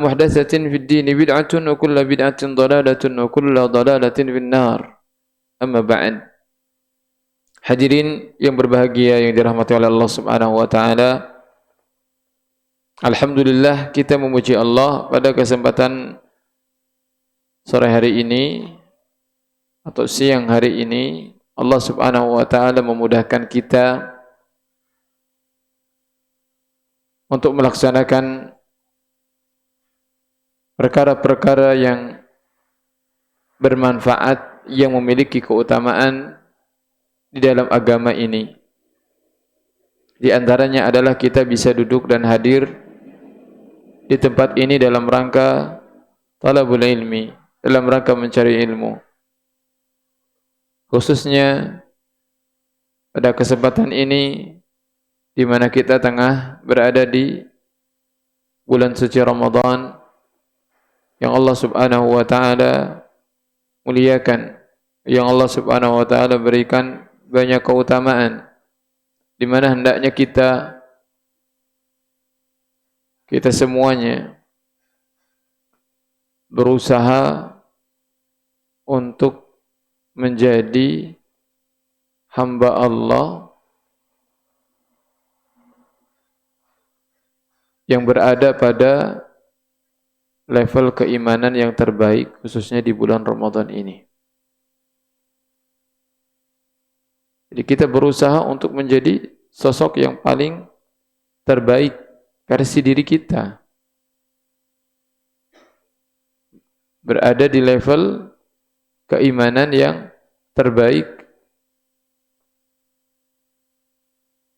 muhdatsatin fid dini bid'atun wa kullu bid'atin dhalalatun wa kullu dhalalatin finnar. Amma ba'd. Hadirin yang berbahagia yang dirahmati oleh Allah Subhanahu wa taala. Alhamdulillah kita memuji Allah pada kesempatan sore hari ini atau siang hari ini Allah Subhanahu wa taala memudahkan kita untuk melaksanakan perkara-perkara yang bermanfaat yang memiliki keutamaan di dalam agama ini. Di antaranya adalah kita bisa duduk dan hadir di tempat ini dalam rangka talabul ilmi, dalam rangka mencari ilmu. Khususnya pada kesempatan ini di mana kita tengah berada di bulan suci Ramadan yang Allah Subhanahu wa taala muliakan, yang Allah Subhanahu wa taala berikan banyak keutamaan, di mana hendaknya kita semuanya berusaha untuk menjadi hamba Allah yang berada pada level keimanan yang terbaik, khususnya di bulan Ramadan ini. Jadi kita berusaha untuk menjadi sosok yang paling terbaik versi diri kita. Berada di level keimanan yang terbaik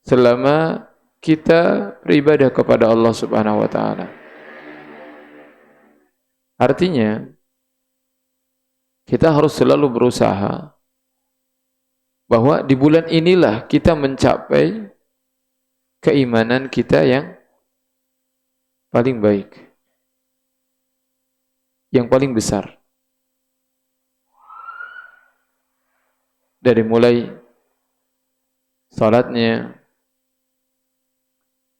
selama kita beribadah kepada Allah Subhanahu wa taala. Artinya, kita harus selalu berusaha bahwa di bulan inilah kita mencapai keimanan kita yang paling baik, yang paling besar. Dari mulai salatnya,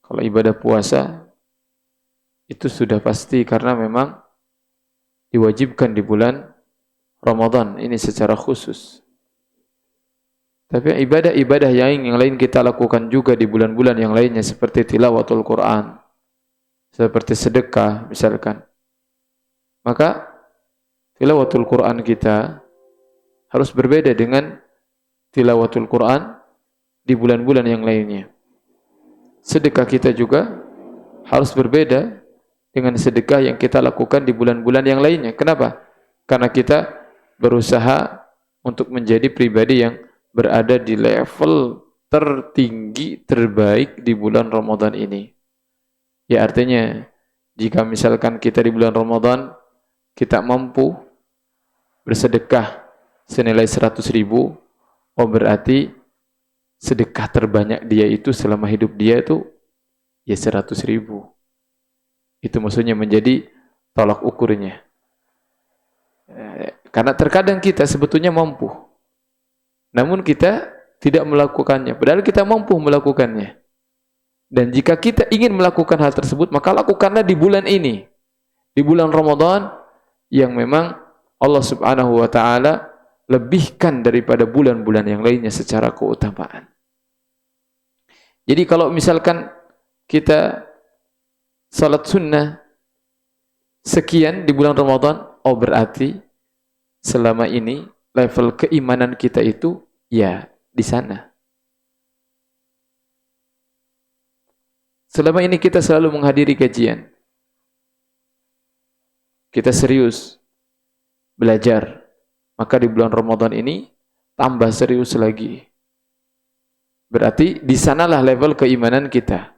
kalau ibadah puasa, itu sudah pasti karena memang diwajibkan di bulan Ramadan ini secara khusus. Tapi ibadah-ibadah yang lain kita lakukan juga di bulan-bulan yang lainnya seperti tilawatul Quran, seperti sedekah misalkan. Maka tilawatul Quran kita harus berbeda dengan tilawatul Quran di bulan-bulan yang lainnya. Sedekah kita juga harus berbeda dengan sedekah yang kita lakukan di bulan-bulan yang lainnya. Kenapa? Karena kita berusaha untuk menjadi pribadi yang berada di level tertinggi, terbaik di bulan Ramadan ini. Ya artinya, jika misalkan kita di bulan Ramadan, kita mampu bersedekah senilai 100.000, oh berarti sedekah terbanyak dia itu selama hidup dia itu ya 100.000. Itu maksudnya menjadi tolak ukurnya. Karena terkadang kita sebetulnya mampu, namun kita tidak melakukannya, padahal kita mampu melakukannya. Dan jika kita ingin melakukan hal tersebut, maka lakukanlah di bulan ini, di bulan Ramadan yang memang Allah Subhanahu wa taala lebihkan daripada bulan-bulan yang lainnya secara keutamaan. Jadi kalau misalkan kita salat sunnah sekian di bulan Ramadan, oh berarti selama ini level keimanan kita itu ya di sana. Selama ini kita selalu menghadiri kajian. Kita serius belajar. Maka di bulan Ramadan ini tambah serius lagi. Berarti di sanalah level keimanan kita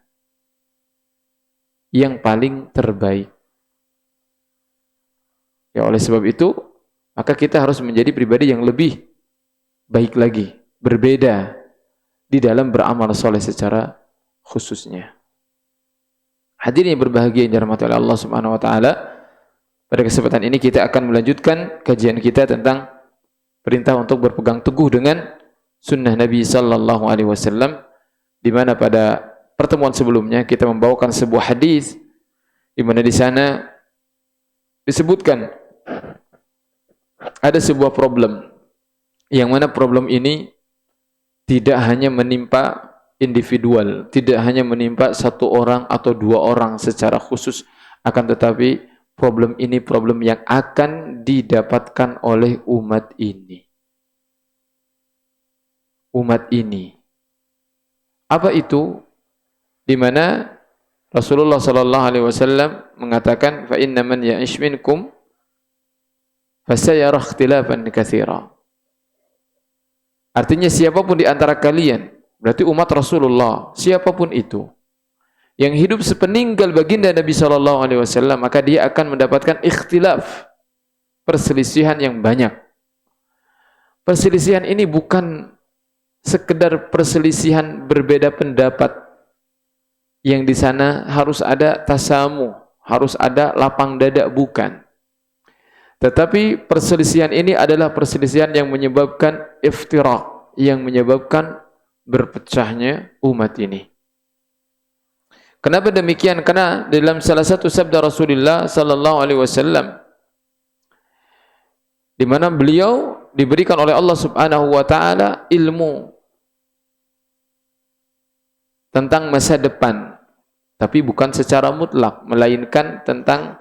yang paling terbaik. Ya oleh sebab itu, maka kita harus menjadi pribadi yang lebih baik lagi, berbeda di dalam beramal soleh secara khususnya. Hadirin yang berbahagia yang dirahmati oleh Allah Subhanahu wa taala, pada kesempatan ini kita akan melanjutkan kajian kita tentang perintah untuk berpegang teguh dengan sunnah Nabi sallallahu alaihi wasallam, di mana pada pertemuan sebelumnya kita membawakan sebuah hadis di mana di sana disebutkan ada sebuah problem, yang mana problem ini tidak hanya menimpa individual, tidak hanya menimpa satu orang atau dua orang secara khusus, akan tetapi problem ini problem yang akan didapatkan oleh umat ini. Umat ini. Apa itu? Di mana Rasulullah sallallahu alaihi wasallam mengatakan, fa inna man ya'ish minkum fasayara ikhtilafan katsira. Artinya siapapun di antara kalian, berarti umat Rasulullah, siapapun itu yang hidup sepeninggal baginda Nabi sallallahu alaihi wasallam, maka dia akan mendapatkan ikhtilaf, perselisihan yang banyak. Perselisihan ini bukan sekedar perselisihan berbeda pendapat, yang di sana harus ada tasamu, harus ada lapang dada, bukan. Tetapi perselisihan ini adalah perselisihan yang menyebabkan iftiraq, yang menyebabkan berpecahnya umat ini. Kenapa demikian? Karena dalam salah satu sabda Rasulullah sallallahu alaihi wasallam, di mana beliau diberikan oleh Allah Subhanahu wa taala ilmu tentang masa depan, tapi bukan secara mutlak, melainkan tentang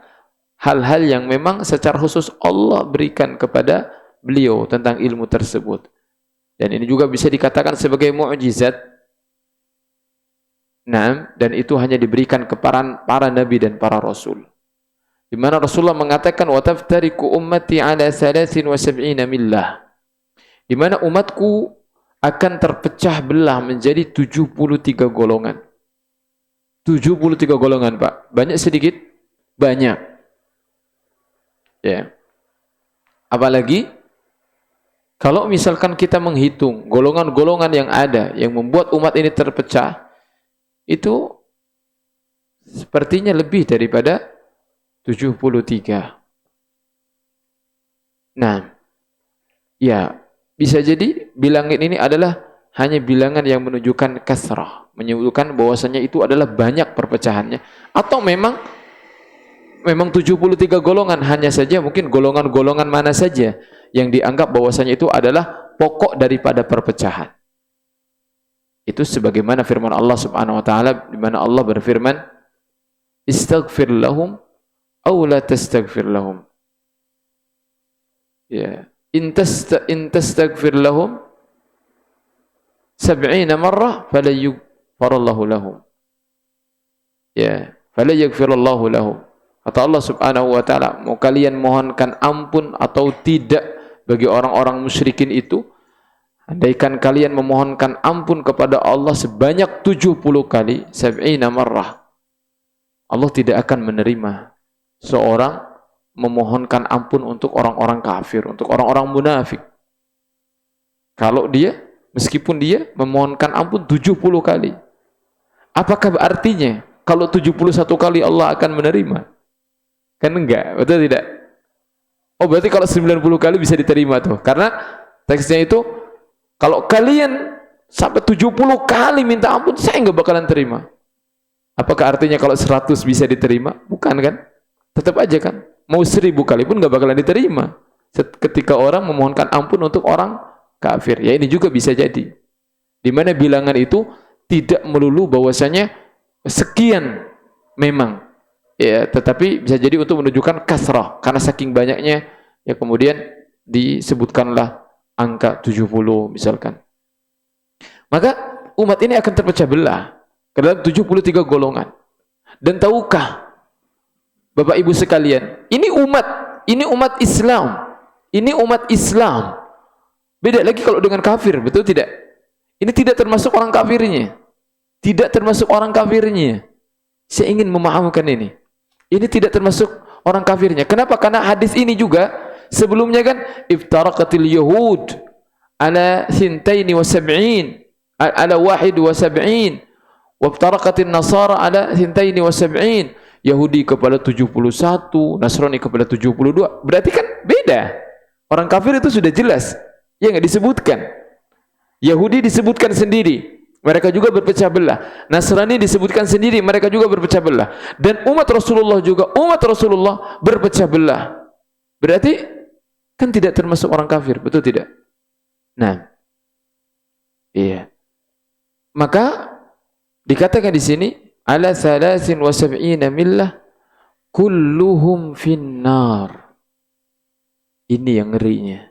hal-hal yang memang secara khusus Allah berikan kepada beliau tentang ilmu tersebut. Dan ini juga bisa dikatakan sebagai mukjizat. Nah, dan itu hanya diberikan kepada para nabi dan para rasul. Di mana Rasulullah mengatakan, wa taftariqu ummati ala 73 millah. Di mana umatku akan terpecah belah menjadi 73 golongan. 73 golongan, Pak. Banyak sedikit? Banyak. Ya. Apalagi kalau misalkan kita menghitung golongan-golongan yang ada yang membuat umat ini terpecah, itu sepertinya lebih daripada 73. Nah, ya, bisa jadi bilangan ini adalah hanya bilangan yang menunjukkan kasrah, menunjukkan bahwasanya itu adalah banyak perpecahannya, atau memang 73 golongan, hanya saja mungkin golongan-golongan mana saja yang dianggap bahwasanya itu adalah pokok daripada perpecahan. Itu sebagaimana firman Allah Subhanahu wa taala, di mana Allah berfirman, istaghfir lahum aw la tastaghfir lahum. Ya, in tastaghfir lahum 70 marrah fala yughfarallahu lahum. Ya, fala yaghfirallahu lahum. Kata Allah Subhanahu wa taala, mau kalian mohonkan ampun atau tidak bagi orang-orang musyrikin itu, andaikan kalian memohonkan ampun kepada Allah sebanyak 70 kali, 70 marrah, Allah tidak akan menerima seorang memohonkan ampun untuk orang-orang kafir, untuk orang-orang munafik. Kalau dia, meskipun dia memohonkan ampun 70 kali. Apakah artinya kalau 71 kali Allah akan menerima? Kan enggak, betul tidak? Oh, berarti kalau 90 kali bisa diterima tuh. Karena teksnya itu, kalau kalian sampai 70 kali minta ampun, saya enggak bakalan terima. Apakah artinya kalau 100 bisa diterima? Bukan kan? Tetap aja kan? Mau 1000 kali pun enggak bakalan diterima. Ketika orang memohonkan ampun untuk orang kafir. Ya, ini juga bisa jadi. Di mana bilangan itu tidak melulu bahwasanya sekian memang. Ya, tetapi bisa jadi untuk menunjukkan kasrah, karena saking banyaknya ya kemudian disebutkanlah angka 70 misalkan. Maka umat ini akan terpecah belah ke dalam 73 golongan. Dan tahukah Bapak Ibu sekalian, ini umat Islam. Ini umat Islam. Beda lagi kalau dengan kafir, betul tidak? Ini tidak termasuk orang kafirnya. Tidak termasuk orang kafirnya. Saya ingin memahamkan ini. Ini tidak termasuk orang kafirnya. Kenapa? Karena hadis ini juga sebelumnya kan iftaraqatil yahud ala 72 ala 71 wa iftaraqatin nasara ala 72. Yahudi kepada 71, Nasrani kepada 72. Berarti kan beda. Orang kafir itu sudah jelas. Ya enggak disebutkan. Yahudi disebutkan sendiri. mereka juga berpecah belah. Nasrani disebutkan sendiri, mereka juga berpecah belah. Dan umat Rasulullah juga, umat Rasulullah berpecah belah. Berarti kan tidak termasuk orang kafir, betul tidak? Nah, iya. Maka dikatakan di sini ala 73 millah kulluhum finnar. Ini yang ngerinya.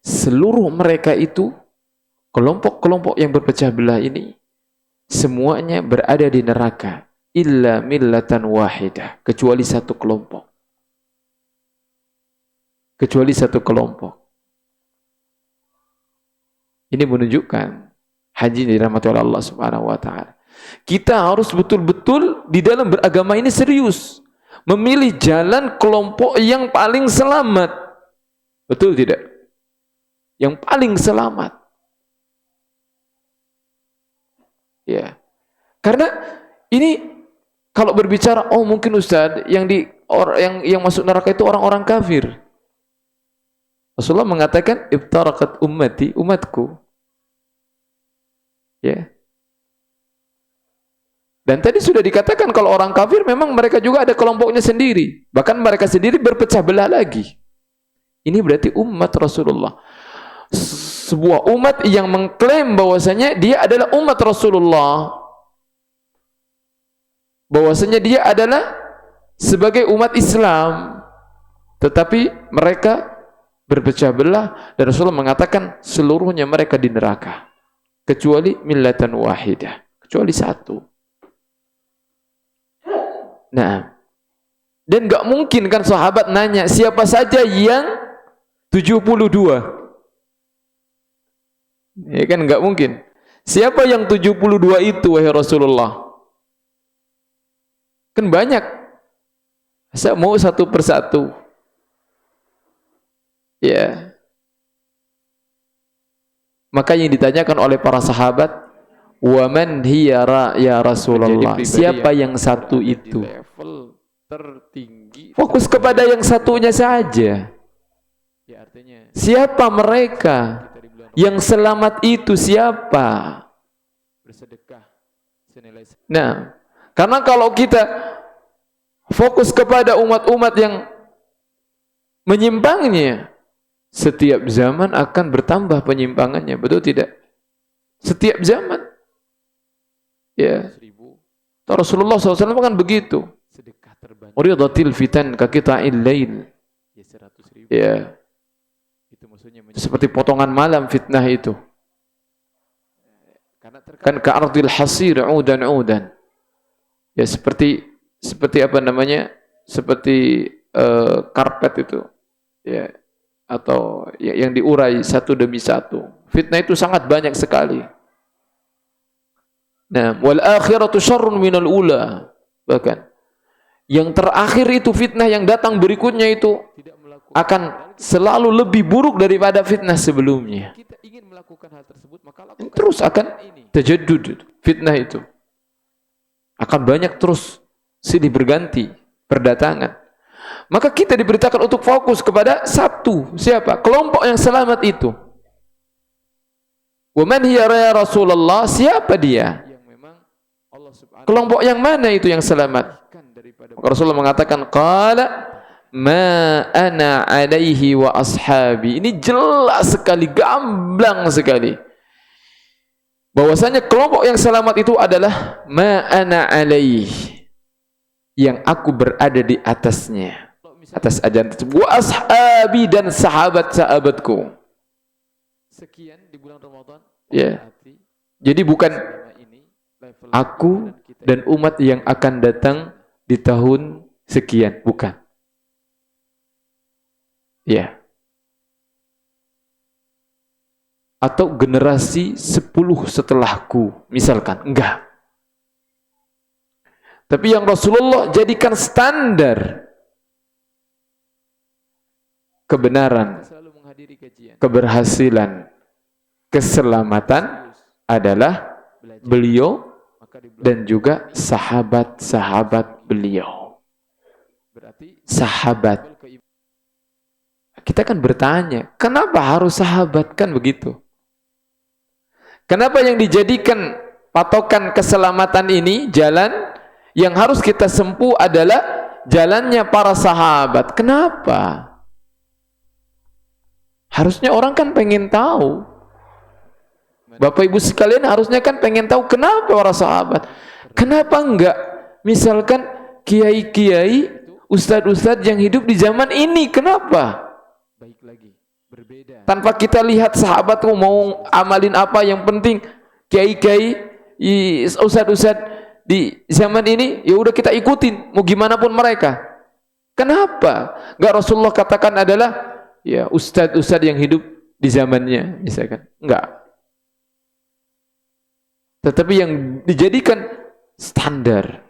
Seluruh mereka itu, kelompok-kelompok yang berpecah belah ini, semuanya berada di neraka. Illa millatan wahidah. Kecuali satu kelompok. Kecuali satu kelompok. Ini menunjukkan haji dirahmati oleh Allah Subhanahu wa taala. Kita harus betul-betul di dalam beragama ini serius. Memilih jalan kelompok yang paling selamat. Betul tidak? Yang paling selamat. Ya. Karena ini kalau berbicara mungkin Ustaz yang masuk neraka itu orang-orang kafir. Rasulullah mengatakan ibtarakat ummati, umatku. Ya. Dan tadi sudah dikatakan kalau orang kafir memang mereka juga ada kelompoknya sendiri. Bahkan mereka sendiri berpecah belah lagi. Ini berarti umat Rasulullah. Sebuah umat yang mengklaim bahwasanya dia adalah umat Rasulullah. Bahwasanya dia adalah sebagai umat Islam. Tetapi mereka berpecah belah dan Rasulullah mengatakan seluruhnya mereka di neraka. Kecuali millatan wahidah. Kecuali satu. Nah, dan gak mungkin kan sahabat nanya siapa saja yang 72. Ya kan gak mungkin. Siapa yang 72 itu wahai Rasulullah? Kan banyak. Saya mau satu persatu. Ya. Maka yang ditanyakan oleh para sahabat, wa man hiya ya Rasulullah? Siapa yang satu itu? Level tertinggi. Fokus kepada yang satunya saja. Ya, artinya siapa mereka? Yang selamat itu siapa? Bersedekah senilai. Nah, karena kalau kita fokus kepada umat-umat yang menyimpangnya, setiap zaman akan bertambah penyimpangannya, betul tidak? Setiap zaman. Ya. Rasulullah SAW kan begitu. Uridatil fitan ka qita'il lail. Ya. Seperti potongan malam fitnah itu. Kan ka ardil hasir udan. Ya seperti apa namanya? Seperti karpet itu. Ya. Atau yang diurai satu demi satu. Fitnah itu sangat banyak sekali. Nah, wal akhiratu syarrun minal ula. Bahkan yang terakhir itu fitnah yang datang berikutnya itu akan selalu lebih buruk daripada fitnah sebelumnya. Kita ingin melakukan hal tersebut, maka terus akan tajaddud fitnah itu. Akan banyak terus silih berganti berdatangan. Maka kita diberitakan untuk fokus kepada satu. Siapa? Kelompok yang selamat itu. Wa man hiya ya Rasulullah? Siapa dia? Kelompok yang mana itu yang selamat? Maka Rasulullah mengatakan qala ma ana alaihi wa ashabi. Ini jelas sekali, gamblang sekali. Bahwasanya kelompok yang selamat itu adalah ma ana alaihi, yang aku berada di atasnya, atas ajaran tersebut. Wa ashabi, dan sahabat-sahabatku. Sekian di bulan Ramadan. Ya. Jadi bukan aku dan umat yang akan datang di tahun sekian, bukan. Ya. Atau generasi 10 setelahku, misalkan. Enggak. Tapi yang Rasulullah jadikan standar kebenaran, keberhasilan, keselamatan adalah beliau dan juga sahabat-sahabat beliau. Sahabat. Kita kan bertanya, kenapa harus sahabat? Kan begitu. Kenapa yang dijadikan patokan keselamatan ini, jalan yang harus kita sempuh adalah jalannya para sahabat? Kenapa? Harusnya orang kan pengen tahu. Bapak Ibu sekalian harusnya kan pengen tahu kenapa para sahabat. Kenapa enggak misalkan kiai-kiai, ustadz-ustadz yang hidup di zaman ini? Kenapa? Baik lagi, berbeda. Tanpa kita lihat sahabat mau amalin apa, yang penting kiai-kiai, ustadz-ustadz di zaman ini ya udah kita ikutin mau gimana pun mereka. Kenapa? Enggak Rasulullah katakan adalah ya ustadz-ustadz yang hidup di zamannya misalkan. Enggak. Tetapi yang dijadikan standar,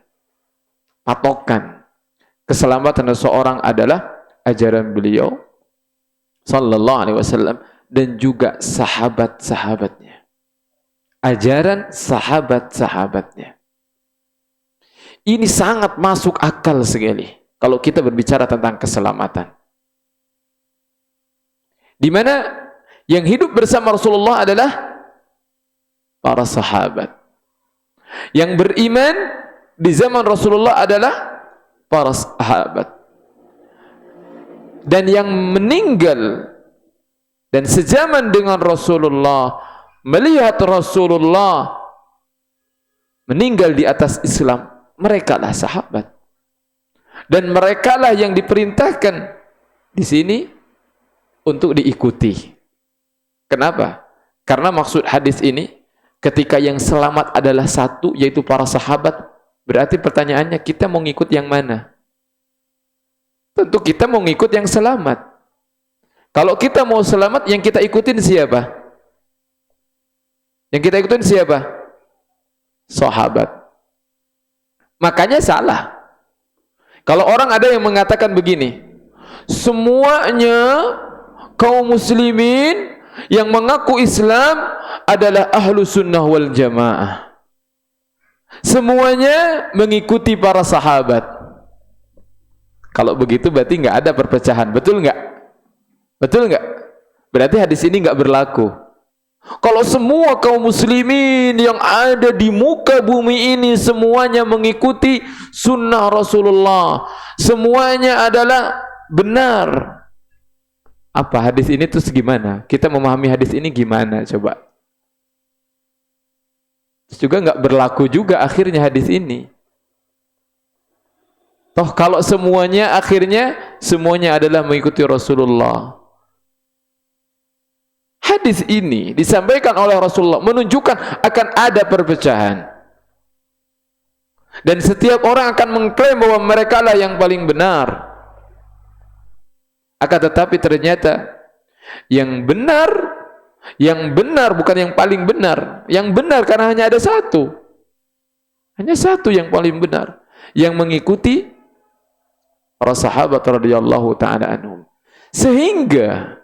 patokan keselamatan seseorang adalah ajaran beliau sallallahu alaihi wasallam dan juga sahabat-sahabatnya. Ajaran sahabat-sahabatnya. Ini sangat masuk akal sekali kalau kita berbicara tentang keselamatan. Di mana yang hidup bersama Rasulullah adalah para sahabat. Yang beriman di zaman Rasulullah adalah para sahabat. Dan yang meninggal dan sezaman dengan Rasulullah, melihat Rasulullah meninggal di atas Islam, merekalah sahabat. Dan merekalah yang diperintahkan di sini untuk diikuti. Kenapa? Karena maksud hadis ini, ketika yang selamat adalah satu, yaitu para sahabat, berarti pertanyaannya kita mau ngikut yang mana? Tentu kita mau ngikut yang selamat. Kalau kita mau selamat, yang kita ikutin siapa? Yang kita ikutin siapa? Sahabat. Makanya salah kalau orang ada yang mengatakan begini, semuanya kaum muslimin yang mengaku Islam adalah ahlu sunnah wal jamaah, semuanya mengikuti para sahabat. Kalau begitu berarti nggak ada perpecahan, betul nggak? Betul nggak? Berarti hadis ini nggak berlaku. Kalau semua kaum muslimin yang ada di muka bumi ini semuanya mengikuti sunnah Rasulullah, semuanya adalah benar. Apa hadis ini terus gimana? Kita memahami hadis ini gimana coba? Terus juga nggak berlaku juga akhirnya hadis ini. Toh kalau semuanya akhirnya semuanya adalah mengikuti Rasulullah. Hadis ini disampaikan oleh Rasulullah menunjukkan akan ada perpecahan. Dan setiap orang akan mengklaim bahwa mereka lah yang paling benar. Akan tetapi ternyata yang benar bukan yang paling benar. Yang benar karena hanya ada satu. Hanya satu yang paling benar, yang mengikuti para sahabat radhiyallahu taala anhum. Sehingga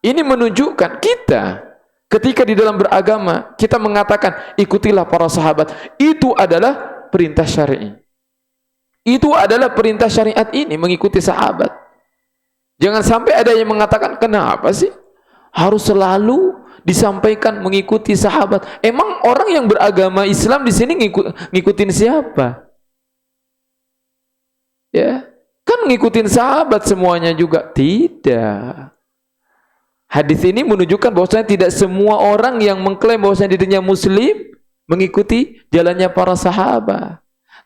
ini menunjukkan kita ketika di dalam beragama kita mengatakan ikutilah para sahabat, itu adalah perintah syar'i. Itu adalah perintah syariat ini, mengikuti sahabat. Jangan sampai ada yang mengatakan kenapa sih harus selalu disampaikan mengikuti sahabat? Emang orang yang beragama Islam di sini ngikutin siapa? Ya, kan ngikutin sahabat semuanya juga? Tidak. Hadis ini menunjukkan bahwasanya tidak semua orang yang mengklaim bahwasanya dirinya muslim mengikuti jalannya para sahabat.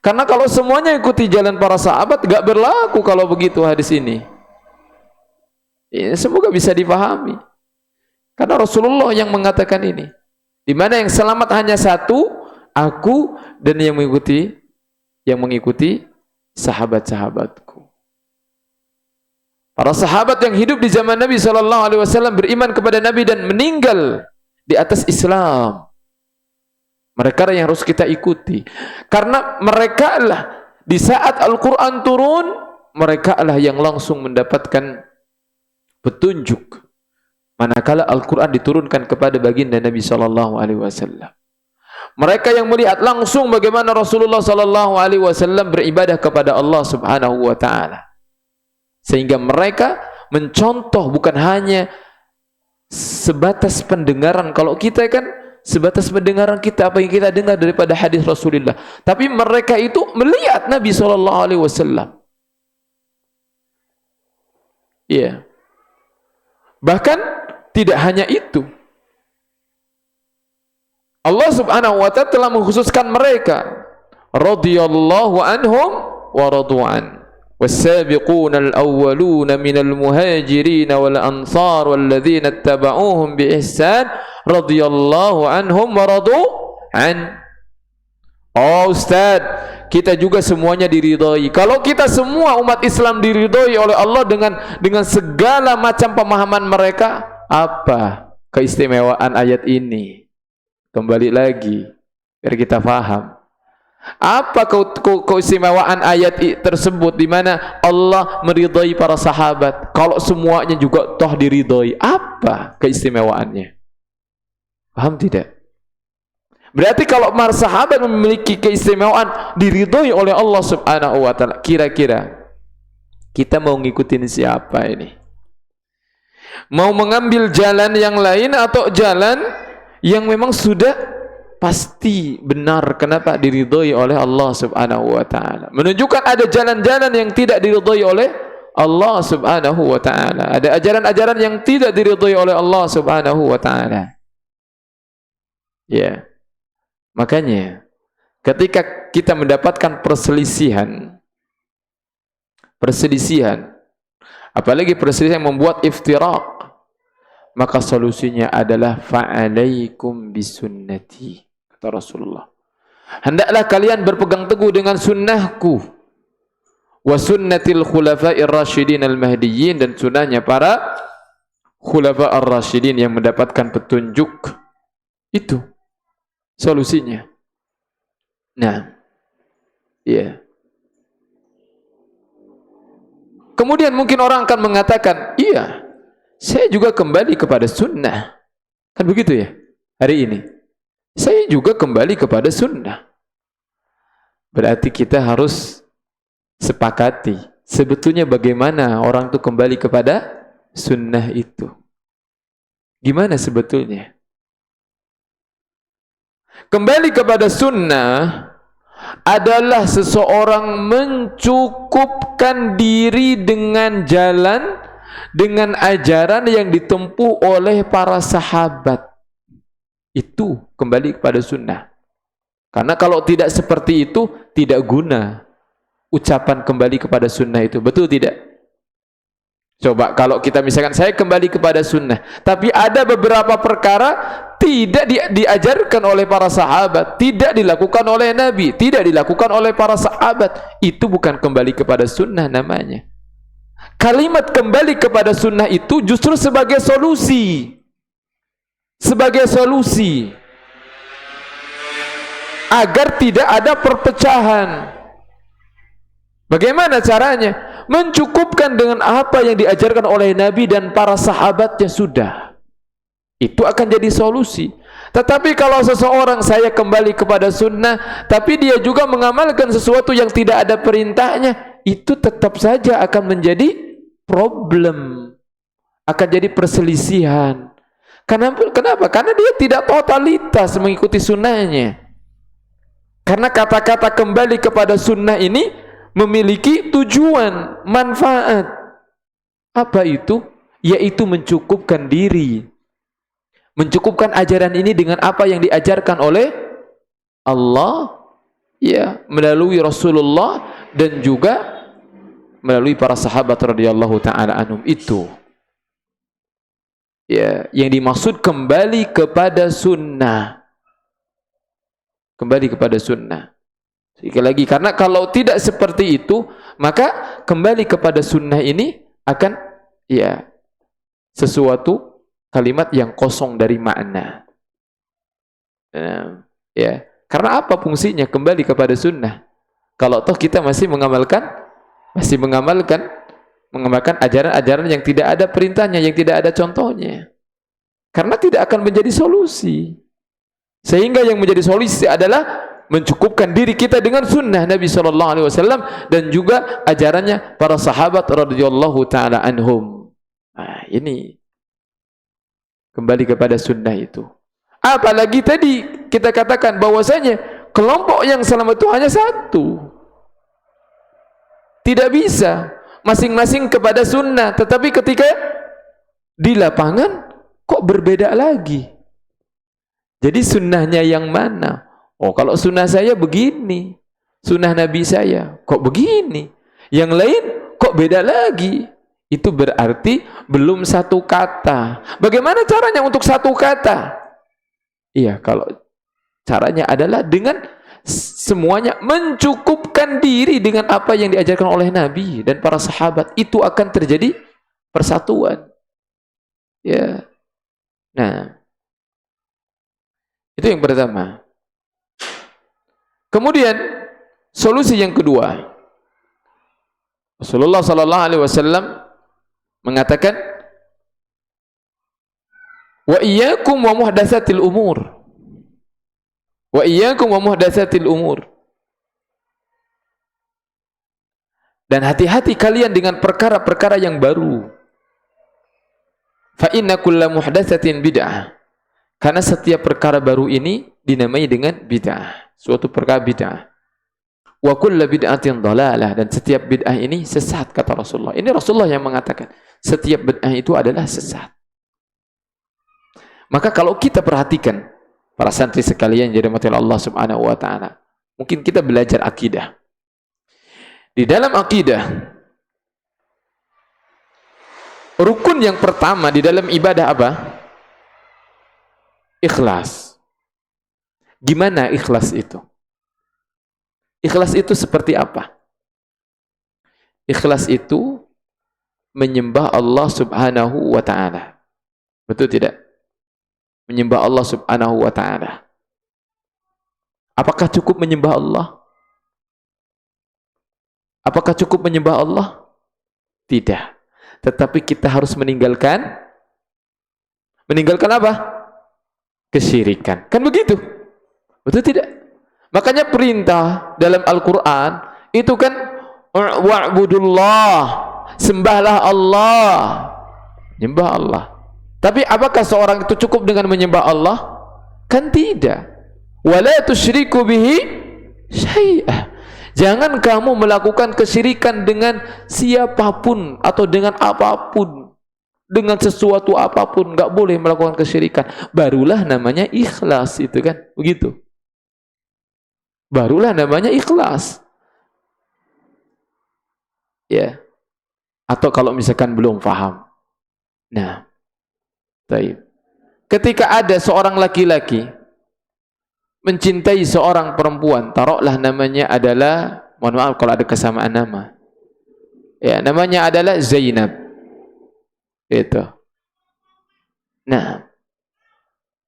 Karena kalau semuanya ikuti jalan para sahabat, gak berlaku kalau begitu hadis ini. Ya, semoga bisa dipahami. Karena Rasulullah yang mengatakan ini. Di mana yang selamat hanya satu, aku dan yang mengikuti sahabat-sahabatku. Para sahabat yang hidup di zaman Nabi SAW beriman kepada Nabi dan meninggal di atas Islam. Mereka yang harus kita ikuti. Karena mereka lah di saat Al-Quran turun, mereka lah yang langsung mendapatkan petunjuk. Manakala Al-Quran diturunkan kepada baginda Nabi SAW. Mereka yang melihat langsung bagaimana Rasulullah SAW beribadah kepada Allah Subhanahu Wa Taala. Sehingga mereka mencontoh bukan hanya sebatas pendengaran. Kalau kita kan sebatas pendengaran kita, apa yang kita dengar daripada hadis Rasulullah. Tapi mereka itu melihat Nabi SAW. Iya. Bahkan tidak hanya itu. Allah Subhanahu wa taala telah mengkhususkan mereka. Radhiyallahu anhum wa radu'an. والسابقون الأولون من المهاجرين والأنصار والذين اتبعوهم بإحسان رضي الله عنهم ورضوا عنه. Oh Ustaz, kita juga semuanya diridhoi. Kalau kita semua umat Islam diridhoi oleh Allah dengan segala macam pemahaman mereka, apa keistimewaan ayat ini? Kembali lagi biar kita paham. Apa keistimewaan ayat tersebut di mana Allah meridhai para sahabat? Kalau semuanya juga toh diridhai, apa keistimewaannya? Paham tidak? Berarti kalau para sahabat memiliki keistimewaan diridhai oleh Allah Subhanahu wa taala, kira-kira kita mau ngikutin siapa ini? Mau mengambil jalan yang lain atau jalan yang memang sudah pasti benar? Kenapa? Diridhoi oleh Allah Subhanahu wa taala. Menunjukkan ada jalan-jalan yang tidak diridhoi oleh Allah Subhanahu wa taala. Ada ajaran-ajaran yang tidak diridhoi oleh Allah Subhanahu wa taala. Ya. Makanya ketika kita mendapatkan perselisihan, apalagi perselisihan yang membuat iftiraq, maka solusinya adalah fa'alaikum bisunnati, kata Rasulullah. Hendaklah kalian berpegang teguh dengan sunnahku, wa sunnatil khulafa'ir rasyidin al-mahdiyyin, dan sunnahnya para khulafa ar-rasyidin yang mendapatkan petunjuk. Itu solusinya. Nah, iya. Kemudian mungkin orang akan mengatakan, iya, saya juga kembali kepada sunnah. Kan begitu ya? Hari ini saya juga kembali kepada sunnah. Berarti kita harus sepakati sebetulnya bagaimana orang itu kembali kepada sunnah itu. Gimana sebetulnya? Kembali kepada sunnah adalah seseorang mencukupkan diri dengan jalan, dengan ajaran yang ditempuh oleh para sahabat. Itu kembali kepada sunnah. Karena kalau tidak seperti itu, tidak guna ucapan kembali kepada sunnah itu. Betul tidak? Coba kalau kita misalkan saya kembali kepada sunnah, tapi ada beberapa perkara tidak diajarkan oleh para sahabat, tidak dilakukan oleh Nabi, tidak dilakukan oleh para sahabat, itu bukan kembali kepada sunnah namanya. Kalimat kembali kepada sunnah itu justru sebagai solusi, agar tidak ada perpecahan. Bagaimana caranya? Mencukupkan dengan apa yang diajarkan oleh Nabi dan para sahabatnya sudah. Itu akan jadi solusi. Tetapi kalau seseorang saya kembali kepada sunnah, tapi dia juga mengamalkan sesuatu yang tidak ada perintahnya, itu tetap saja akan menjadi problem, akan jadi perselisihan. Kenapa? Karena dia tidak totalitas mengikuti sunnahnya. Karena kata-kata kembali kepada sunnah ini memiliki tujuan, manfaat. Apa itu? Yaitu mencukupkan diri, mencukupkan ajaran ini dengan apa yang diajarkan oleh Allah, ya, melalui Rasulullah dan juga melalui para sahabat radhiyallahu taala anhum. Itu ya yang dimaksud kembali kepada sunnah. Kembali kepada sunnah. Sekali lagi, karena kalau tidak seperti itu, maka kembali kepada sunnah ini akan ya sesuatu kalimat yang kosong dari makna. Ya, karena apa fungsinya kembali kepada sunnah? Kalau toh kita masih mengamalkan ajaran-ajaran yang tidak ada perintahnya, yang tidak ada contohnya. Karena tidak akan menjadi solusi. Sehingga yang menjadi solusi adalah mencukupkan diri kita dengan sunnah Nabi SAW dan juga ajarannya para sahabat radhiyallahu taala anhum. Nah, ini kembali kepada sunnah itu. Apalagi tadi kita katakan bahwasanya kelompok yang selamat itu hanya satu. Tidak bisa masing-masing kepada sunnah, tetapi ketika di lapangan kok berbeda lagi. Jadi sunnahnya yang mana? Oh, kalau sunnah saya begini, sunnah Nabi saya kok begini, yang lain kok beda lagi. Itu berarti belum satu kata. Bagaimana caranya untuk satu kata? Iya, kalau caranya adalah dengan semuanya mencukupkan diri dengan apa yang diajarkan oleh Nabi dan para sahabat. Itu akan terjadi persatuan. Ya. Nah, itu yang pertama. Kemudian solusi yang kedua, Rasulullah sallallahu alaihi wasallam mengatakan, wa iyyakum wa muhdatsatil umur. Wa iyyakum wa muhdatsatil umur. Dan hati-hati kalian dengan perkara-perkara yang baru. Fa inna kulla muhdatsatin bid'ah. Karena setiap perkara baru ini dinamai dengan bid'ah, suatu perkara bid'ah. Wa kullu bid'atin dhalalah, dan setiap bid'ah ini sesat, kata Rasulullah. Ini Rasulullah yang mengatakan, setiap bid'ah itu adalah sesat. Maka kalau kita perhatikan, para santri sekalian yang dirahmati Allah Subhanahu wa taala, mungkin kita belajar akidah. Di dalam akidah, rukun yang pertama di dalam ibadah apa? Ikhlas. Gimana ikhlas itu? Ikhlas itu seperti apa? Ikhlas itu menyembah Allah Subhanahu wa taala. Betul tidak? Menyembah Allah Subhanahu wa taala. Apakah cukup menyembah Allah? Apakah cukup menyembah Allah? Tidak. Tetapi kita harus meninggalkan apa? Kesyirikan. Kan begitu? Betul tidak? Makanya perintah dalam Al-Quran itu kan wa'budullah, sembahlah Allah, menyembah Allah. Tapi apakah seorang itu cukup dengan menyembah Allah? Kan tidak. Wala tusyriku bihi syai'ah. Jangan kamu melakukan kesyirikan dengan siapapun atau dengan apapun, dengan sesuatu apapun, enggak boleh melakukan kesyirikan. Barulah namanya ikhlas, itu kan begitu. Barulah namanya ikhlas. Ya. Atau kalau misalkan belum paham. Nah, baik. Ketika ada seorang laki-laki mencintai seorang perempuan, taruhlah namanya adalah, mohon maaf kalau ada kesamaan nama. Ya, namanya adalah Zainab. Itu. Nah,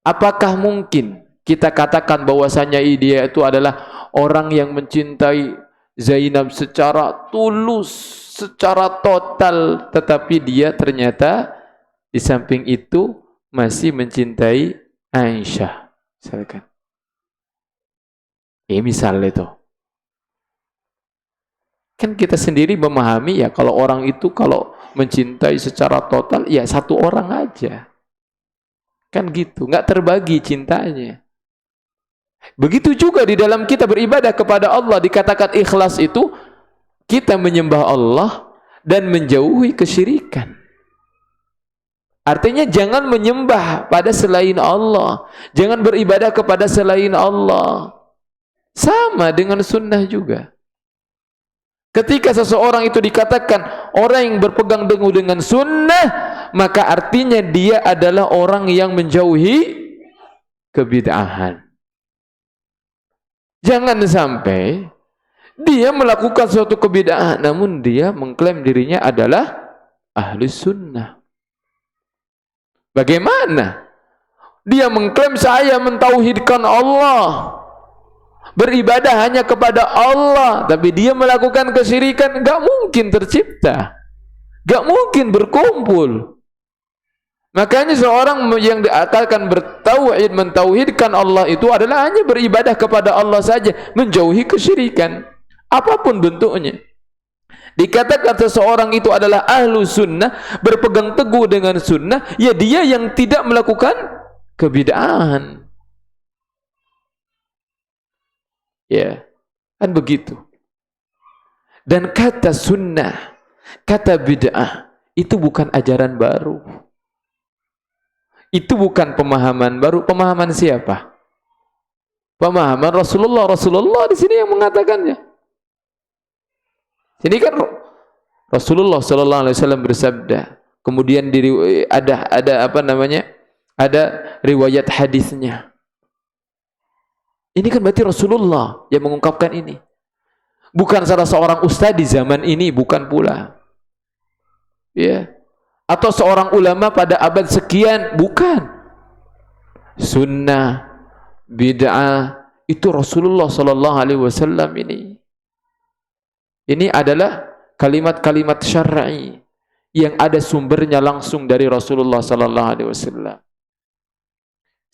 apakah mungkin kita katakan bahwasanya dia itu adalah orang yang mencintai Zainab secara tulus, secara total, tetapi dia ternyata di samping itu masih mencintai Aisyah, misalkan. Misal itu. Kan kita sendiri memahami ya, kalau orang itu kalau mencintai secara total, ya satu orang aja. Kan gitu, nggak terbagi cintanya. Begitu juga di dalam kita beribadah kepada Allah, dikatakan ikhlas itu kita menyembah Allah dan menjauhi kesyirikan. Artinya jangan menyembah pada selain Allah, jangan beribadah kepada selain Allah. Sama dengan sunnah juga. Ketika seseorang itu dikatakan orang yang berpegang teguh dengan sunnah, maka artinya dia adalah orang yang menjauhi kebid'ahan. Jangan sampai dia melakukan suatu kebid'ahan namun dia mengklaim dirinya adalah ahli sunnah. Bagaimana? Dia mengklaim saya mentauhidkan Allah, beribadah hanya kepada Allah, tapi dia melakukan kesyirikan, gak mungkin tercipta, gak mungkin berkumpul. Makanya seorang yang dikatakan bertauhid, mentauhidkan Allah itu adalah hanya beribadah kepada Allah saja, menjauhi kesyirikan apapun bentuknya. Dikatakan seseorang itu adalah ahlu sunnah, berpegang teguh dengan sunnah, ya dia yang tidak melakukan kebid'ahan. Ya, kan begitu. Dan kata sunnah, kata bid'ah, itu bukan ajaran baru. Itu bukan pemahaman baru. Pemahaman siapa? Pemahaman Rasulullah. Rasulullah di sini yang mengatakannya. Ini kan Rasulullah sallallahu alaihi wasallam bersabda. Kemudian ada apa namanya? Ada riwayat hadisnya. Ini kan berarti Rasulullah yang mengungkapkan ini. Bukan salah seorang ustaz di zaman ini, bukan pula. Ya. Atau seorang ulama pada abad sekian, bukan. Sunnah, bid'ah, itu Rasulullah sallallahu alaihi wasallam ini. Ini adalah kalimat-kalimat syar'i yang ada sumbernya langsung dari Rasulullah sallallahu alaihi wasallam.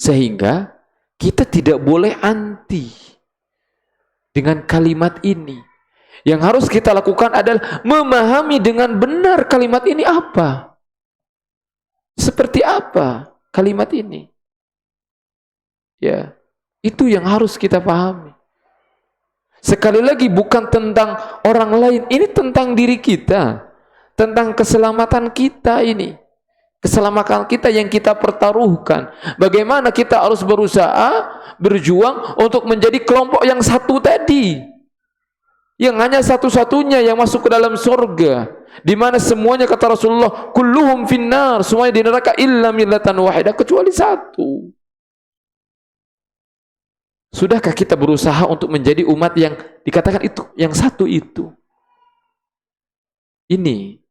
Sehingga kita tidak boleh anti dengan kalimat ini. Yang harus kita lakukan adalah memahami dengan benar kalimat ini apa. Seperti apa kalimat ini? Ya, itu yang harus kita pahami. Sekali lagi bukan tentang orang lain, ini tentang diri kita. Tentang keselamatan kita ini. Keselamatan kita yang kita pertaruhkan. Bagaimana kita harus berusaha, berjuang untuk menjadi kelompok yang satu tadi. Yang hanya satu-satunya yang masuk ke dalam surga. Di mana semuanya kata Rasulullah, kulluhum finnar, semuanya di neraka illa millatan wahidah, kecuali satu. Sudahkah kita berusaha untuk menjadi umat yang dikatakan itu, yang satu itu? Ini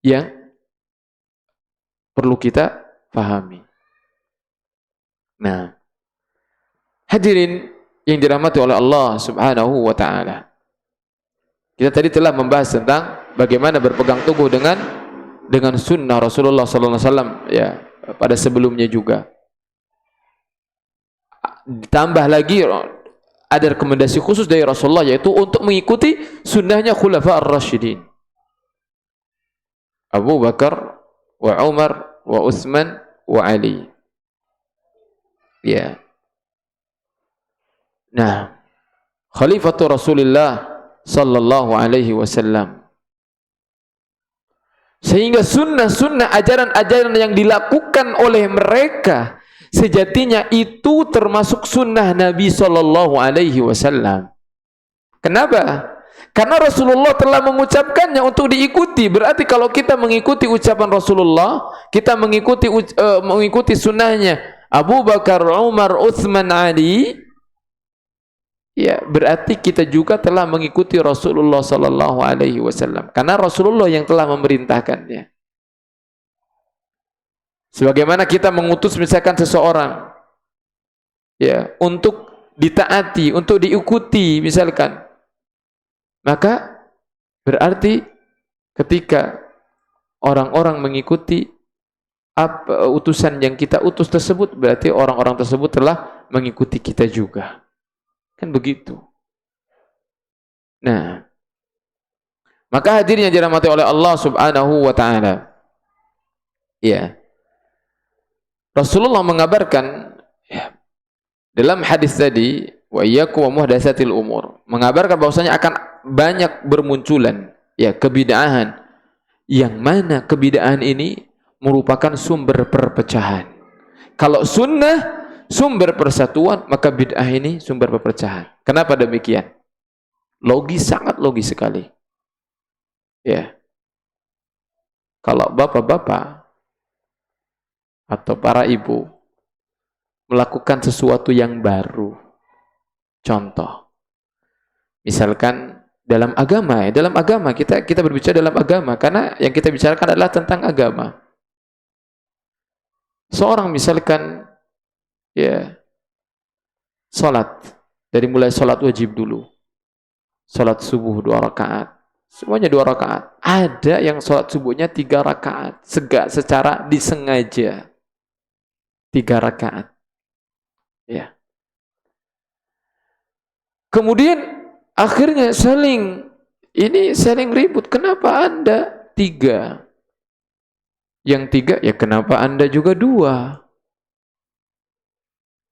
yang perlu kita pahami. Nah, hadirin yang dirahmati oleh Allah Subhanahu wa taala. Kita tadi telah membahas tentang bagaimana berpegang teguh dengan sunnah Rasulullah sallallahu alaihi wasallam ya, pada sebelumnya juga. Ditambah lagi ada rekomendasi khusus dari Rasulullah, yaitu untuk mengikuti sunnahnya Khulafa ar-Rasyidin. Abu Bakar, wa Umar, wa Utsman, wa Ali. Ya. Nah, Khalifatul Rasulullah sallallahu alaihi wasallam. Sehingga sunnah-sunnah, ajaran-ajaran yang dilakukan oleh mereka sejatinya itu termasuk sunnah Nabi sallallahu alaihi wasallam. Kenapa? Karena Rasulullah telah mengucapkannya untuk diikuti. Berarti kalau kita mengikuti ucapan Rasulullah, kita mengikuti sunnahnya Abu Bakar, Umar, Utsman, Ali, ya, berarti kita juga telah mengikuti Rasulullah sallallahu alaihi wasallam. Karena Rasulullah yang telah memerintahkannya. Sebagaimana kita mengutus misalkan seseorang, ya, untuk ditaati, untuk diikuti misalkan, maka berarti ketika orang-orang mengikuti utusan yang kita utus tersebut, berarti orang-orang tersebut telah mengikuti kita juga. Kan begitu. Nah, maka hadirin yang dirahmati oleh Allah Subhanahu wa taala. Ya. Rasulullah mengabarkan ya, dalam hadis tadi, wa iyyakum wa muhdatsatil umur, mengabarkan bahwasanya akan banyak bermunculan ya kebid'ahan, yang mana kebid'ahan ini merupakan sumber perpecahan. Kalau sunnah sumber persatuan, maka bid'ah ini sumber perpecahan. Kenapa demikian? Logis, sangat logis sekali. Ya. Kalau bapak-bapak atau para ibu melakukan sesuatu yang baru, contoh, misalkan dalam agama, kita berbicara dalam agama, karena yang kita bicarakan adalah tentang agama. Seorang misalkan ya salat, dari mulai salat wajib dulu, salat subuh 2 rakaat, semuanya 2 rakaat. Ada yang salat subuhnya 3 rakaat, secara disengaja 3 rakaat. Ya. Kemudian akhirnya saling ribut. Kenapa Anda 3? Yang 3, ya kenapa Anda juga 2?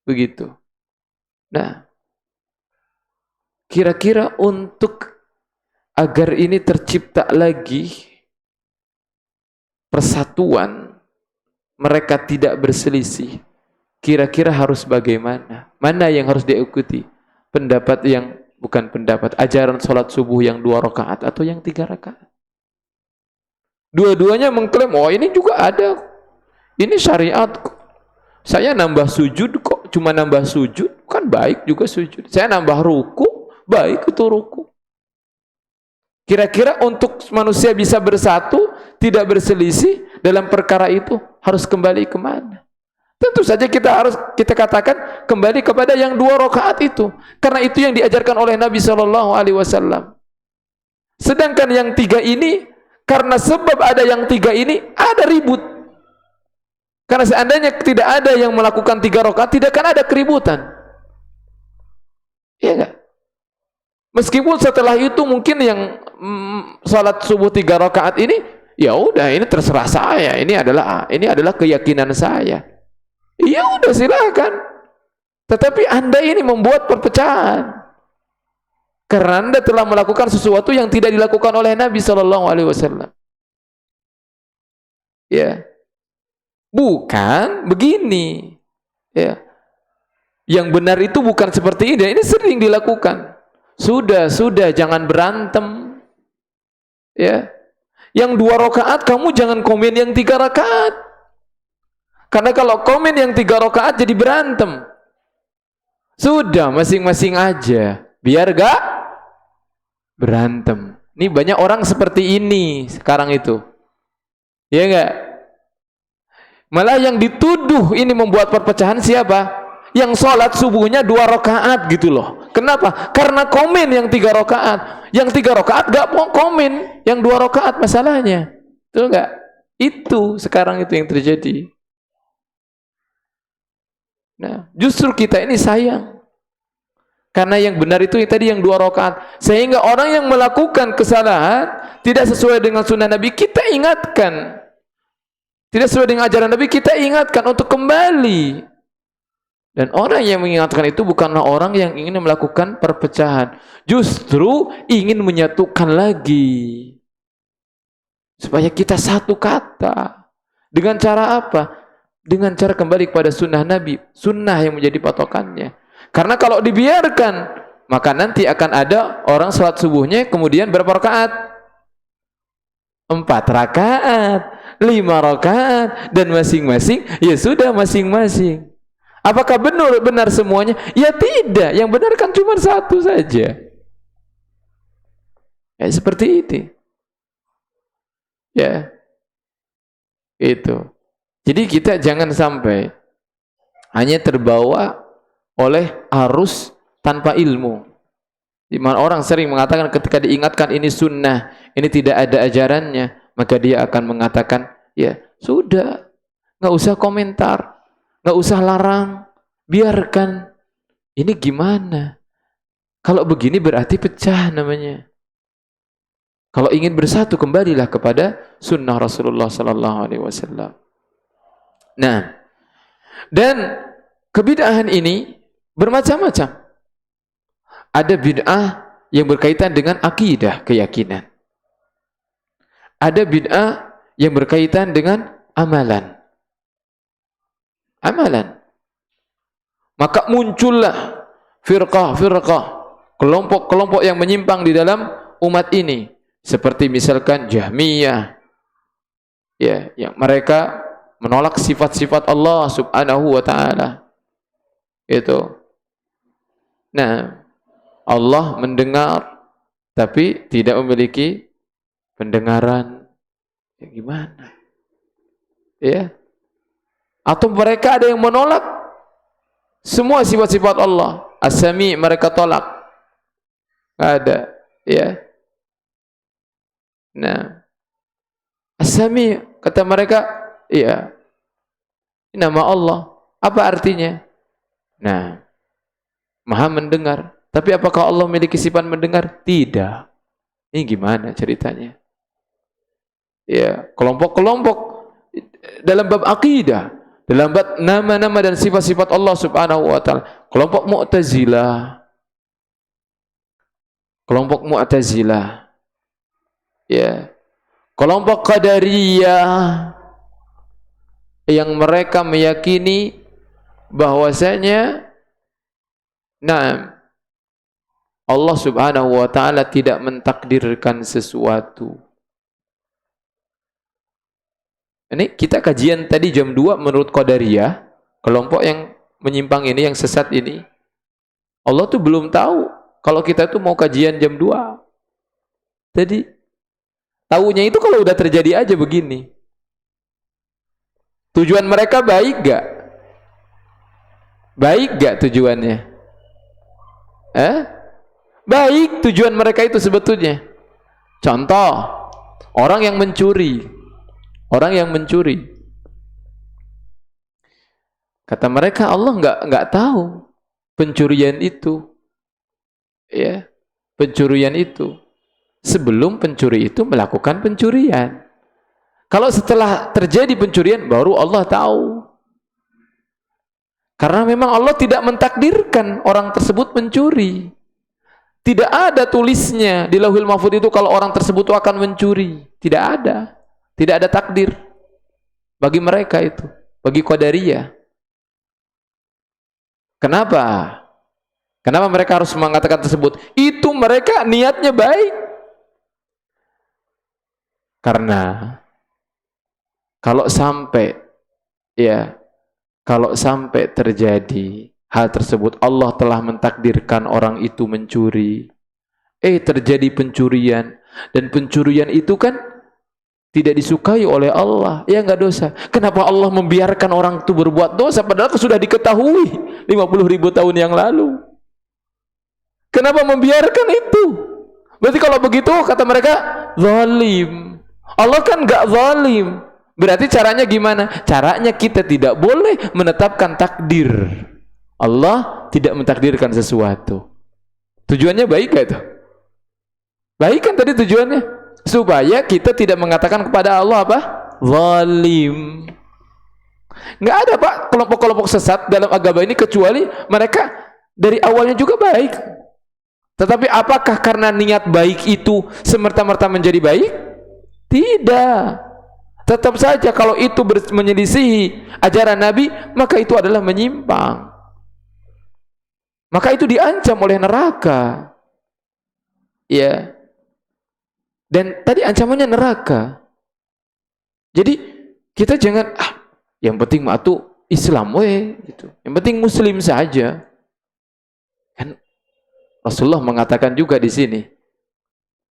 Begitu. Nah, Kira-kira untuk agar ini tercipta lagi persatuan, mereka tidak berselisih, kira-kira harus bagaimana? Mana yang harus diikuti? Pendapat yang bukan pendapat, ajaran sholat subuh yang 2 rakaat atau yang 3 rakaat? Dua-duanya mengklaim, oh ini juga ada, ini syariat kok. Saya nambah sujud kok, cuma nambah sujud, kan baik juga sujud. Saya nambah ruku, baik itu ruku. Kira-kira untuk manusia bisa bersatu, tidak berselisih dalam perkara itu, harus kembali kemana? Tentu saja kita katakan kembali kepada yang 2 rakaat itu, karena itu yang diajarkan oleh Nabi SAW. Sedangkan yang 3 ini, karena sebab ada yang 3 ini, ada ribut. Karena seandainya tidak ada yang melakukan 3 rakaat, tidak akan ada keributan. Iya enggak? Meskipun setelah itu mungkin yang salat subuh 3 rakaat ini, ya udah ini terserah saya, ini adalah keyakinan saya. Ya udah silakan. Tetapi Anda ini membuat perpecahan. Karena Anda telah melakukan sesuatu yang tidak dilakukan oleh Nabi SAW. Ya. Bukan begini. Ya. Yang benar itu bukan seperti ini, ini sering dilakukan. Sudah, jangan berantem. Ya. Yang 2 rakaat kamu jangan komen yang 3 rakaat. Karena kalau komen yang 3 rakaat jadi berantem. Sudah, masing-masing aja. Biar gak berantem. Ini banyak orang seperti ini sekarang itu. Ya enggak? Malah yang dituduh ini membuat perpecahan siapa? Yang sholat subuhnya 2 rakaat gitu loh. Kenapa? Karena komen yang 3 rakaat. Yang 3 rakaat gak mau komen yang 2 rakaat masalahnya. Betul gak? Itu sekarang itu yang terjadi. Nah, justru kita ini sayang. Karena yang benar itu yang tadi yang 2 rakaat. Sehingga orang yang melakukan kesalahan tidak sesuai dengan sunnah Nabi, kita ingatkan. Tidak sesuai dengan ajaran Nabi, kita ingatkan untuk kembali. Dan orang yang mengingatkan itu bukanlah orang yang ingin melakukan perpecahan. Justru ingin menyatukan lagi. Supaya kita satu kata. Dengan cara apa? Dengan cara kembali kepada sunnah Nabi. Sunnah yang menjadi patokannya. Karena kalau dibiarkan, maka nanti akan ada orang salat subuhnya kemudian berapa rakaat? 4 rakaat, 5 rakaat, dan masing-masing, ya sudah masing-masing. Apakah benar semuanya? Ya tidak, yang benar kan cuma satu saja. Ya seperti itu. Ya, itu. Jadi kita jangan sampai hanya terbawa oleh arus tanpa ilmu. Di mana orang sering mengatakan ketika diingatkan ini sunnah, ini tidak ada ajarannya, maka dia akan mengatakan, ya sudah, nggak usah komentar, nggak usah larang, biarkan. Ini gimana? Kalau begini berarti pecah namanya. Kalau ingin bersatu, kembalilah kepada sunnah Rasulullah SAW. Nah, dan kebid'ahan ini bermacam-macam. Ada bid'ah yang berkaitan dengan akidah, keyakinan. Ada bid'ah yang berkaitan dengan amalan. Amalan. Maka muncullah firqah-firqah, kelompok-kelompok yang menyimpang di dalam umat ini. Seperti misalkan Jahmiyah. Ya, yang mereka menolak sifat-sifat Allah Subhanahu wa taala. Itu. Nah, Allah mendengar tapi tidak memiliki pendengaran. Ya gimana? Ya. Atau mereka ada yang menolak semua sifat-sifat Allah. As-Sami mereka tolak. Ada, ya. Nah, As-Sami kata mereka, iya. Nama Allah. Apa artinya? Nah, Maha mendengar. Tapi apakah Allah memiliki sifat mendengar? Tidak. Ini gimana ceritanya? Ya, kelompok-kelompok dalam bab akidah, dalam bab nama-nama dan sifat-sifat Allah Subhanahu wa taala. Kelompok Mu'tazilah. kelompok Mu'tazilah, ya, kelompok Qadariyah yang mereka meyakini bahwasanya Allah Subhanahu wa taala tidak mentakdirkan sesuatu. Ini kita kajian tadi jam 2 menurut Qadariyah, kelompok yang menyimpang ini, yang sesat ini. Allah tuh belum tahu kalau kita tuh mau kajian jam 2. Tadi tahunya itu kalau udah terjadi aja begini. Tujuan mereka baik gak? Baik gak tujuannya? Baik tujuan mereka itu sebetulnya. Contoh, orang yang mencuri. Orang yang mencuri. Kata mereka Allah nggak tahu pencurian itu. Ya, pencurian itu. Sebelum pencuri itu melakukan pencurian. Kalau setelah terjadi pencurian baru Allah tahu. Karena memang Allah tidak mentakdirkan orang tersebut mencuri. Tidak ada tulisnya di Lauhul Mahfuz itu kalau orang tersebut itu akan mencuri. Tidak ada. Tidak ada takdir bagi mereka itu, bagi Qadariyah. Kenapa? Kenapa mereka harus mengatakan tersebut? Itu mereka niatnya baik. Karena kalau sampai terjadi hal tersebut, Allah telah mentakdirkan orang itu mencuri. Terjadi pencurian, dan pencurian itu kan tidak disukai oleh Allah, ya nggak dosa. Kenapa Allah membiarkan orang itu berbuat dosa padahal sudah diketahui 50.000 tahun yang lalu? Kenapa membiarkan itu? Berarti kalau begitu kata mereka zalim. Allah kan nggak zalim. Berarti caranya gimana? Caranya kita tidak boleh menetapkan takdir. Allah tidak mentakdirkan sesuatu. Tujuannya baik gak itu? Baik kan tadi tujuannya? Supaya kita tidak mengatakan kepada Allah apa? Zalim. Nggak ada Pak kelompok-kelompok sesat dalam agama ini kecuali mereka dari awalnya juga baik. Tetapi apakah karena niat baik itu semerta-merta menjadi baik? Tidak. Tetap saja kalau itu menyelisihi ajaran Nabi, maka itu adalah menyimpang. Maka itu diancam oleh neraka. Ya. Dan tadi ancamannya neraka. Jadi kita jangan yang penting mah tuh Islam gitu. Yang penting muslim saja. Kan Rasulullah mengatakan juga di sini,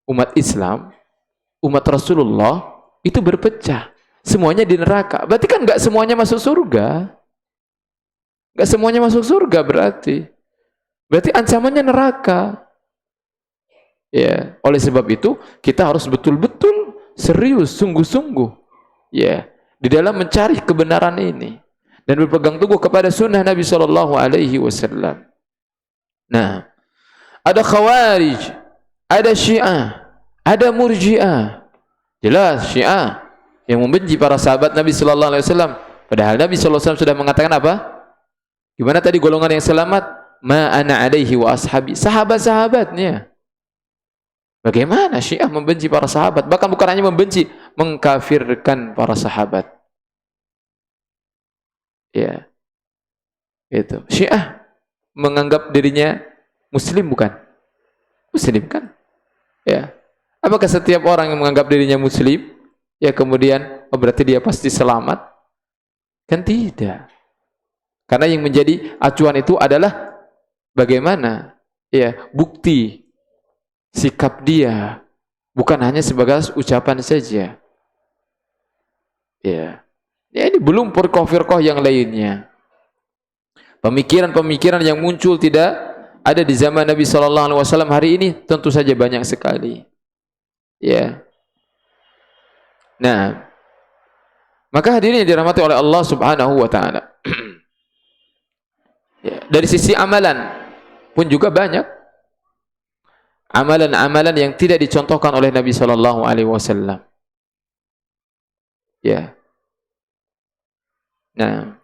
umat Islam, umat Rasulullah itu berpecah. Semuanya di neraka. Berarti kan enggak semuanya masuk surga. Enggak semuanya masuk surga berarti. Berarti ancamannya neraka. Ya, oleh sebab itu kita harus betul-betul serius, sungguh-sungguh, ya, di dalam mencari kebenaran ini dan berpegang teguh kepada sunnah Nabi Shallallahu Alaihi Wasallam. Nah, ada Khawarij, ada Syiah, ada Murji'ah. Jelas Syiah yang membenci para sahabat Nabi Shallallahu Alaihi Wasallam. Padahal Nabi Shallallahu Alaihi Wasallam sudah mengatakan apa? Gimana tadi golongan yang selamat? Ma ana alaihi wa ashabi. Sahabat-sahabatnya. Bagaimana Syiah membenci para sahabat? Bahkan bukan hanya membenci, mengkafirkan para sahabat. Ya, itu. Syiah menganggap dirinya Muslim bukan? Muslim kan? Ya. Apakah setiap orang yang menganggap dirinya Muslim, ya kemudian berarti dia pasti selamat? Kan tidak. Karena yang menjadi acuan itu adalah bagaimana? Ya, bukti sikap dia, bukan hanya sebagai ucapan saja. Ya, ini belum firqah-firqah yang lainnya. Pemikiran-pemikiran yang muncul tidak ada di zaman Nabi Sallallahu Alaihi Wasallam hari ini tentu saja banyak sekali. Ya. Nah, maka hadirin yang dirahmati oleh Allah Subhanahu Wa Taala. Ya, dari sisi amalan pun juga banyak. Amalan-amalan yang tidak dicontohkan oleh Nabi Sallallahu Alaihi Wasallam. Ya. Nah,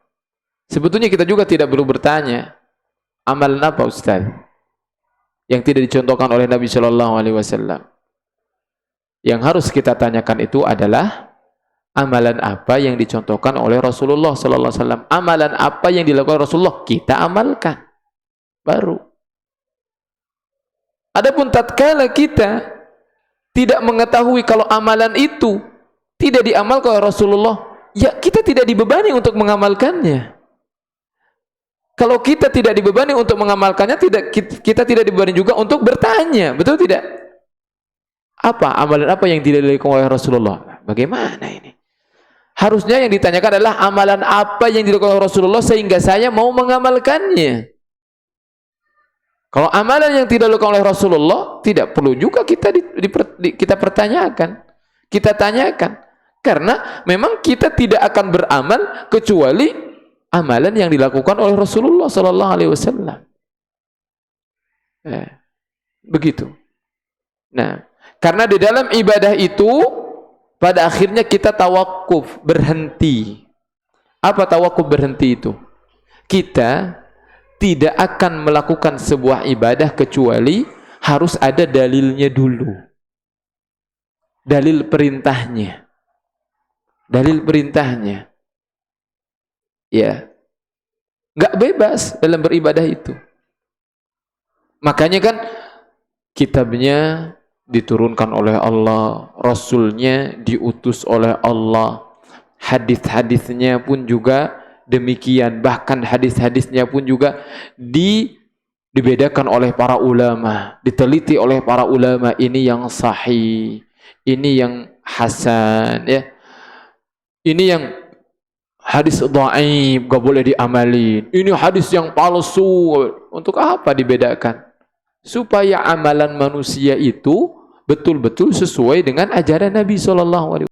sebetulnya kita juga tidak perlu bertanya, amalan apa Ustaz? yang tidak dicontohkan oleh Nabi Shallallahu Alaihi Wasallam. Yang harus kita tanyakan itu adalah amalan apa yang dicontohkan oleh Rasulullah Sallallahu Alaihi Wasallam. Amalan apa yang dilakukan Rasulullah kita amalkan. Baru. Adapun tatkala kita tidak mengetahui kalau amalan itu tidak diamalkan oleh Rasulullah, ya kita tidak dibebani untuk mengamalkannya. Kalau kita tidak dibebani untuk mengamalkannya, kita tidak dibebani juga untuk bertanya, betul tidak? Apa amalan apa yang tidak dilakukan oleh Rasulullah? Bagaimana ini? Harusnya yang ditanyakan adalah amalan apa yang dilakukan oleh Rasulullah sehingga saya mau mengamalkannya. Kalau amalan yang tidak dilakukan oleh Rasulullah, tidak perlu juga kita pertanyakan, kita tanyakan. Karena memang kita tidak akan beramal kecuali amalan yang dilakukan oleh Rasulullah Sallallahu Alaihi Wasallam. Begitu. Nah, karena di dalam ibadah itu pada akhirnya kita tawakuf, berhenti. Apa tawakuf berhenti itu? Kita tidak akan melakukan sebuah ibadah kecuali harus ada dalilnya dulu. Dalil perintahnya. Dalil perintahnya. Ya. Enggak bebas dalam beribadah itu. Makanya kan kitabnya diturunkan oleh Allah, Rasulnya diutus oleh Allah, hadis-hadisnya pun juga demikian, bahkan hadis-hadisnya pun juga dibedakan oleh para ulama, diteliti oleh para ulama, ini yang sahih, ini yang hasan, ya. Ini yang hadis dhaif, gak boleh diamalin. Ini hadis yang palsu. Untuk apa dibedakan? Supaya amalan manusia itu betul-betul sesuai dengan ajaran Nabi SAW.